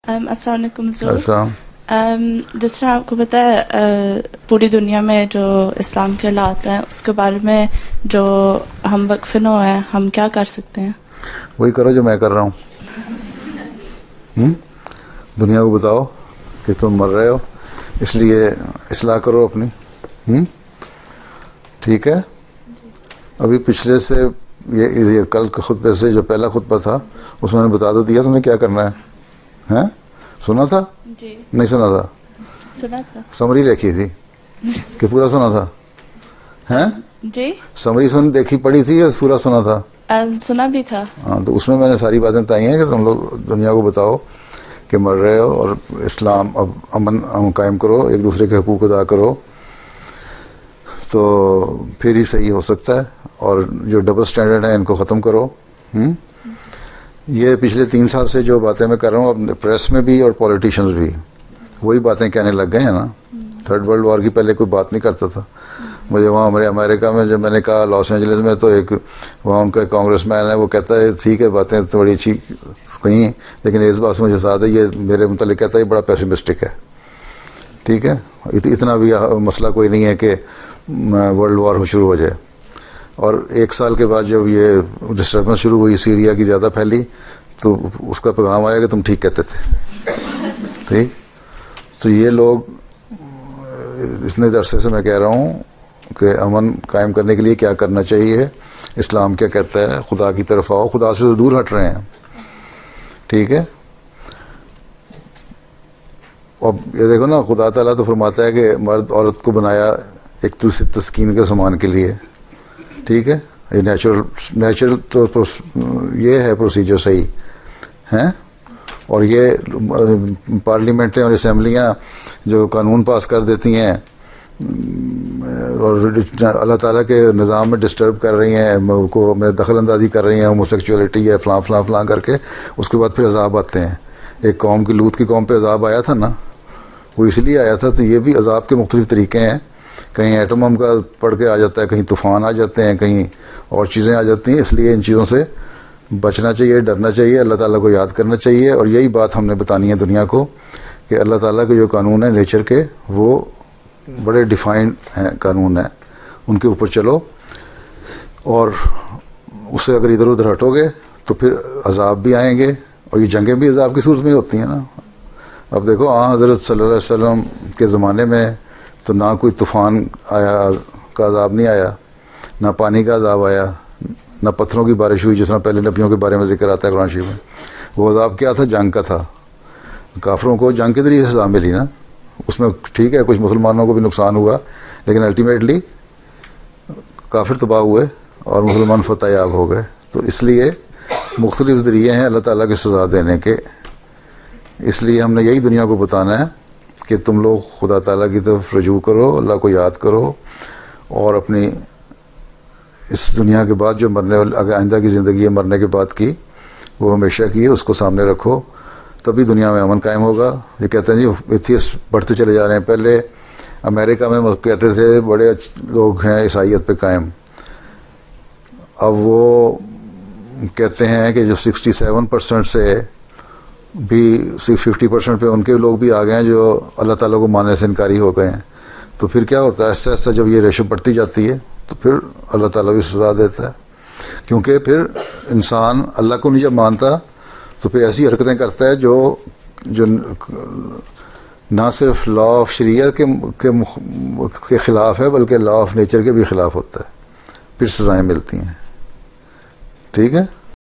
السلام علیکم زور. السلام. جس طرح آپ کو پتہ ہے پوری دنیا میں جو اسلام کے حالات ہیں اس کے بارے میں جو ہم وقف نہ ہیں ہم کیا کر سکتے ہیں؟ وہی کرو جو میں کر رہا ہوں. دنیا کو بتاؤ کہ تم مر رہے ہو، اس لیے اصلاح کرو اپنی. ٹھیک ہے. ابھی پچھلے سے یہ کل کے خطبے سے جو پہلا خطبہ تھا اس میں نے بتا تو دیا تمہیں کیا کرنا ہے. سنا تھا؟ جی نہیں سنا تھا؟ سنا تھا. سمری لکھی تھی کہ پورا سنا تھا؟ جی سمری دیکھی پڑھی تھی یا پورا سنا تھا؟ سنا بھی تھا. ہاں تو اس میں نے ساری باتیں بتائی ہیں کہ تم لوگ دنیا کو بتاؤ کہ مر رہے ہو اور اسلام اب امن قائم کرو، ایک دوسرے کے حقوق ادا کرو، تو پھر ہی صحیح ہو سکتا ہے. اور جو ڈبل سٹینڈرڈ ہیں ان کو ختم کرو. یہ پچھلے 3 سال سے جو باتیں میں کر رہا ہوں اب پریس میں بھی اور پولیٹیشنز بھی وہی باتیں کہنے لگ گئے ہیں نا. 3rd ورلڈ وار کی پہلے کوئی بات نہیں کرتا تھا. مجھے وہاں ہمارے امریکہ میں جب میں نے کہا لاس اینجلس میں، تو ایک وہاں ان کا کانگریس مین ہے، وہ کہتا ہے ٹھیک ہے باتیں تو بڑی اچھی کہیں، لیکن اس بات سے مجھے ساتھ ہے یہ میرے متعلق کہتا ہے یہ بڑا پیسمسٹک ہے. ٹھیک ہے. اتنا بھی مسئلہ کوئی نہیں ہے کہ ورلڈ وار شروع ہو جائے. اور 1 سال کے بعد جب یہ ڈسٹربنس شروع ہوئی سیریا کی زیادہ پھیلی تو اس کا پیغام آیا کہ تم ٹھیک کہتے تھے. ٹھیک. تو یہ لوگ اتنے عرصے سے میں کہہ رہا ہوں کہ امن قائم کرنے کے لیے کیا کرنا چاہیے، اسلام کیا کہتا ہے، خدا کی طرف آؤ. خدا سے تو دور ہٹ رہے ہیں. ٹھیک ہے. اب یہ دیکھو نا، خدا تعالیٰ تو فرماتا ہے کہ مرد عورت کو بنایا ایک تسکین کے سامان کے لیے. ٹھیک ہے. یہ نیچرل تو یہ ہے پروسیجر صحیح ہیں. اور یہ پارلیمنٹیں اور اسمبلیاں جو قانون پاس کر دیتی ہیں اور اللہ تعالیٰ کے نظام میں ڈسٹرب کر رہی ہیں، کو میں دخل اندازی کر رہی ہیں، ہومو سیکچولیٹی ہے فلاں فلاں فلاں کر کے، اس کے بعد پھر عذاب آتے ہیں. ایک قوم کی لوط کی قوم پہ عذاب آیا تھا نا، وہ اس لیے آیا تھا. تو یہ بھی عذاب کے مختلف طریقے ہیں. کہیں ایٹم بم کا پڑ کے آ جاتا ہے، کہیں طوفان آ جاتے ہیں، کہیں اور چیزیں آ جاتی ہیں. اس لیے ان چیزوں سے بچنا چاہیے، ڈرنا چاہیے، اللہ تعالیٰ کو یاد کرنا چاہیے. اور یہی بات ہم نے بتانی ہے دنیا کو کہ اللہ تعالیٰ کے جو قانون ہیں نیچر کے، وہ بڑے ڈیفائنڈ ہیں قانون ہیں، ان کے اوپر چلو. اور اس سے اگر ادھر ادھر ہٹو گے تو پھر عذاب بھی آئیں گے. اور یہ جنگیں بھی عذاب کی صورت میں ہوتی ہیں نا. اب دیکھو حضرت صلی اللہ علیہ وسلم کے زمانے میں تو نہ کوئی طوفان آیا کا عذاب نہیں آیا، نہ پانی کا عذاب آیا، نہ پتھروں کی بارش ہوئی جس طرح پہلے نبیوں کے بارے میں ذکر آتا ہے قرآن شریف میں. وہ عذاب کیا تھا؟ جنگ کا تھا. کافروں کو جنگ کے ذریعے سزا ملی نا. اس میں ٹھیک ہے کچھ مسلمانوں کو بھی نقصان ہوا، لیکن الٹیمیٹلی کافر تباہ ہوئے اور مسلمان فتح یاب ہو گئے. تو اس لیے مختلف ذریعے ہیں اللہ تعالیٰ کی سزا دینے کے. اس لیے ہم نے یہی دنیا کو بتانا ہے کہ تم لوگ خدا تعالیٰ کی طرف رجوع کرو، اللہ کو یاد کرو، اور اپنی اس دنیا کے بعد جو مرنے والی اگر آئندہ کی زندگی ہے مرنے کے بعد کی، وہ ہمیشہ کی ہے، اس کو سامنے رکھو، تبھی دنیا میں امن قائم ہوگا. یہ کہتے ہیں جی ایتھیسٹ بڑھتے چلے جا رہے ہیں. پہلے امریکہ میں کہتے تھے بڑے لوگ ہیں عیسائیت پہ قائم، اب وہ کہتے ہیں کہ جو 67% سے بھی 50% پہ ان کے لوگ بھی آ گئے ہیں جو اللہ تعالیٰ کو ماننے سے انکاری ہو گئے ہیں. تو پھر کیا ہوتا ہے؟ ایسا ایسا جب یہ ریشو بڑھتی جاتی ہے تو پھر اللہ تعالیٰ بھی سزا دیتا ہے. کیونکہ پھر انسان اللہ کو نہیں جب مانتا تو پھر ایسی حرکتیں کرتا ہے جو نہ صرف لا آف شریعت کے خلاف ہے بلکہ لا آف نیچر کے بھی خلاف ہوتا ہے. پھر سزائیں ملتی ہیں. ٹھیک ہے.